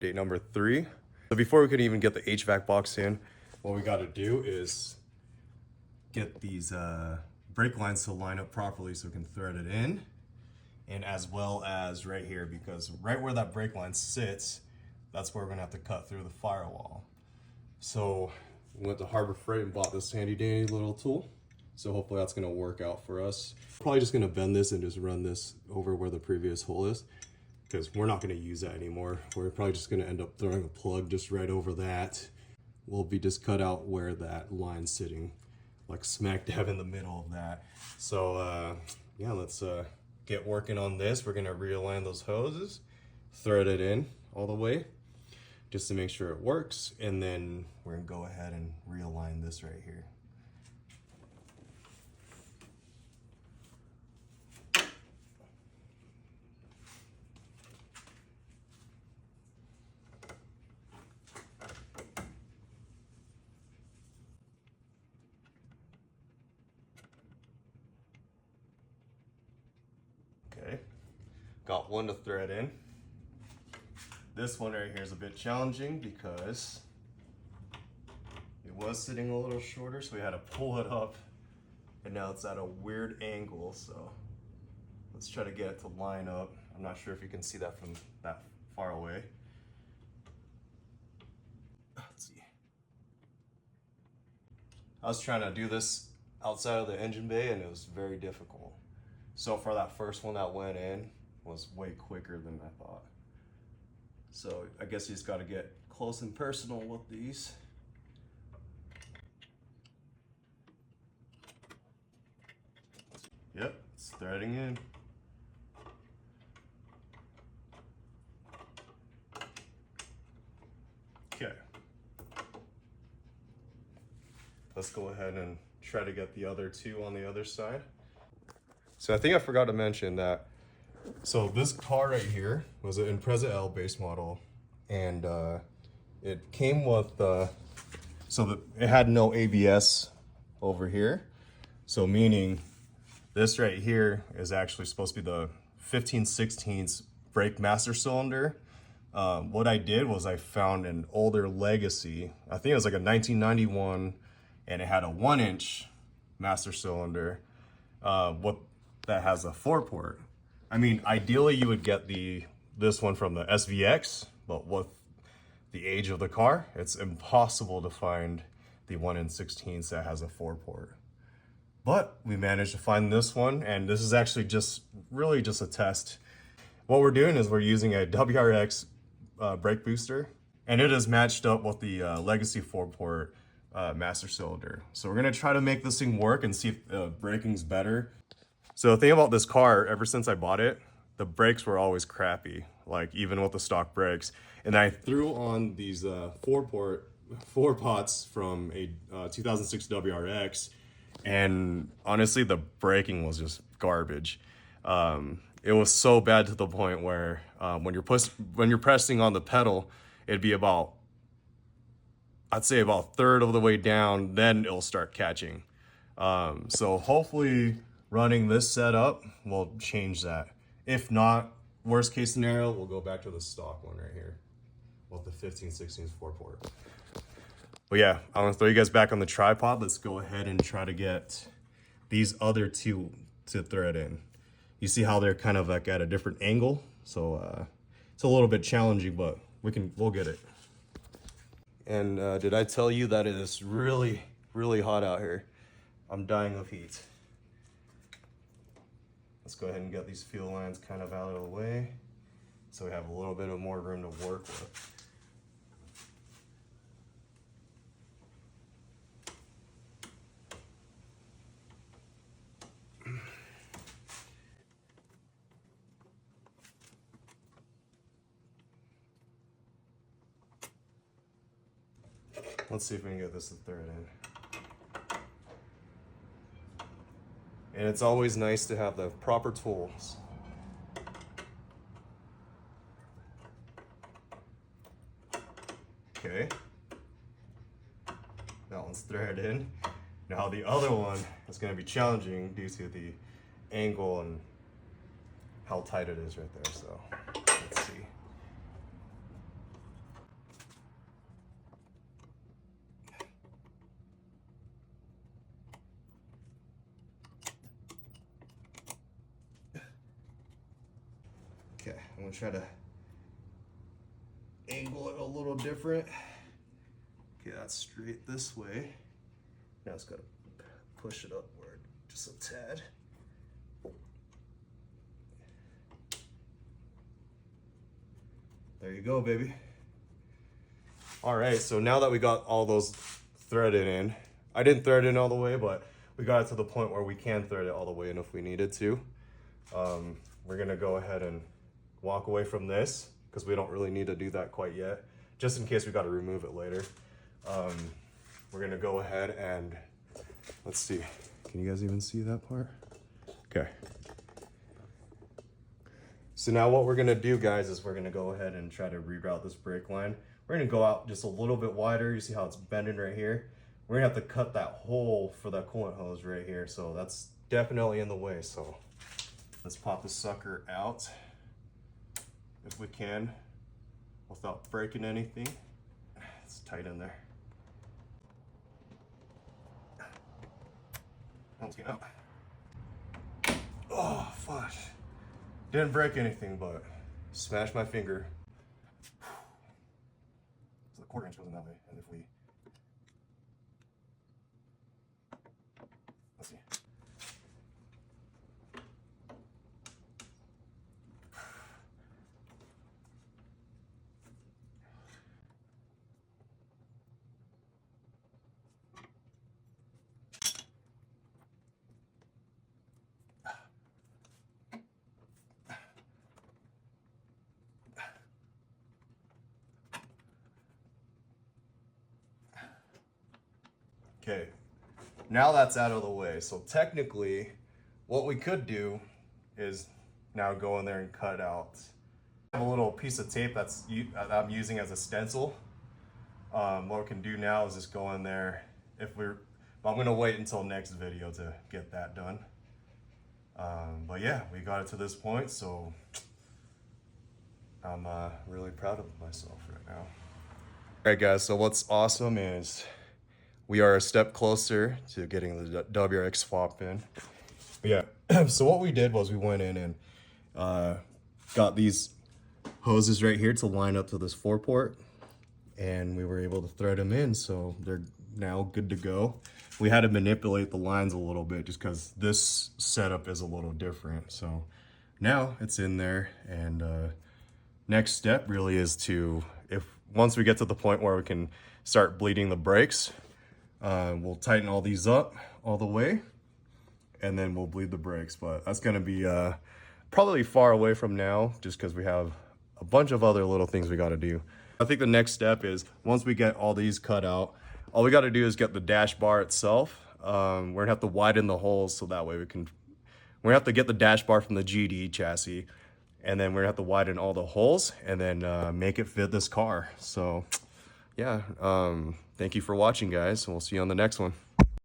Date number 3. So before we could even get the HVAC box in, what we got to do is get these brake lines to line up properly so we can thread it in, and as well as right here, because right where that brake line sits, that's where we're gonna have to cut through the firewall. So we went to Harbor Freight and bought this handy dandy little tool. So hopefully that's gonna work out for us. Probably just gonna bend this and just run this over where the previous hole is, because we're not gonna use that anymore. We're probably just gonna end up throwing a plug just right over that. We'll be just cut out where that line's sitting, like smack dab in the middle of that. So yeah, let's get working on this. We're gonna realign those hoses, thread it in all the way, just to make sure it works, and then we're gonna go ahead and realign this right here. Okay, got one to thread in. This one right here is a bit challenging because it was sitting a little shorter, so we had to pull it up, and now it's at a weird angle, so let's try to get it to line up. I'm not sure if you can see that from that far away. Let's see. I was trying to do this outside of the engine bay and it was very difficult. So far that first one that went in was way quicker than I thought. So I guess you just got to get close and personal with these. Yep, it's threading in. Okay. Let's go ahead and try to get the other two on the other side. So I think I forgot to mention that, so this car right here was an Impreza L base model, and it came with, it had no ABS over here. So meaning this right here is actually supposed to be the 15/16 brake master cylinder. What I did was I found an older Legacy, I think it was like a 1991, and it had a 1-inch master cylinder that has a 4-port. I mean, ideally you would get this one from the SVX, but with the age of the car, it's impossible to find the 1/16 that has a 4-port. But we managed to find this one, and this is actually really just a test. What we're doing is we're using a WRX brake booster, and it is matched up with the Legacy 4-port master cylinder. So we're gonna try to make this thing work and see if braking's better. So the thing about this car, ever since I bought it, the brakes were always crappy, like even with the stock brakes. And I threw on these 4 pots from a 2006 WRX, and honestly, the braking was just garbage. It was so bad to the point where when you're pressing on the pedal, it'd be about, I'd say about 1/3 of the way down, then it'll start catching. So hopefully running this setup will change that. If not, worst case scenario, we'll go back to the stock one right here with the 15/16 4-port. But yeah, I'm gonna throw you guys back on the tripod. Let's go ahead and try to get these other two to thread in. You see how they're kind of like at a different angle, so it's a little bit challenging, but we'll get it. And did I tell you that it is really, really hot out here? I'm dying of heat. Let's go ahead and get these fuel lines kind of out of the way so we have a little bit of more room to work with. Let's see if we can get this to thread in. And it's always nice to have the proper tools. Okay. That one's threaded in. Now the other one is going to be challenging due to the angle and how tight it is right there. So let's see. Okay, I'm gonna try to angle it a little different. Okay, that's straight this way. Now it's gotta push it upward just a tad. There you go, baby. All right, so now that we got all those threaded in, I didn't thread in all the way, but we got it to the point where we can thread it all the way in if we needed to. We're gonna go ahead and walk away from this because we don't really need to do that quite yet, just in case we gotta remove it later. We're gonna go ahead and, let's see, can you guys even see that part? Okay. So now what we're gonna do, guys, is we're gonna go ahead and try to reroute this brake line. We're gonna go out just a little bit wider. You see how it's bending right here? We're gonna have to cut that hole for that coolant hose right here. So that's definitely in the way. So let's pop this sucker out if we can without breaking anything. It's tight in there. Let's get out. Oh, fuck. Didn't break anything, but smashed my finger. So the quarter inch goes in that way, and if we, let's see. Okay, now that's out of the way. So technically, what we could do is now go in there and cut out. I have a little piece of tape that I'm using as a stencil. What we can do now is just go in there. I'm gonna wait until next video to get that done. But yeah, we got it to this point, so I'm really proud of myself right now. All right, guys, so what's awesome is we are a step closer to getting the WRX swap in. But yeah, so what we did was we went in and got these hoses right here to line up to this 4-port, and we were able to thread them in, so they're now good to go. We had to manipulate the lines a little bit just because this setup is a little different. So now it's in there, and next step really is to, once we get to the point where we can start bleeding the brakes, we'll tighten all these up all the way, and then we'll bleed the brakes. But that's gonna be probably far away from now, just because we have a bunch of other little things we gotta do. I think the next step is, once we get all these cut out, all we gotta do is get the dash bar itself. We're gonna have to widen the holes so that way we're gonna have to get the dash bar from the GD chassis, and then we're gonna have to widen all the holes and then make it fit this car. So yeah, thank you for watching, guys, and we'll see you on the next one.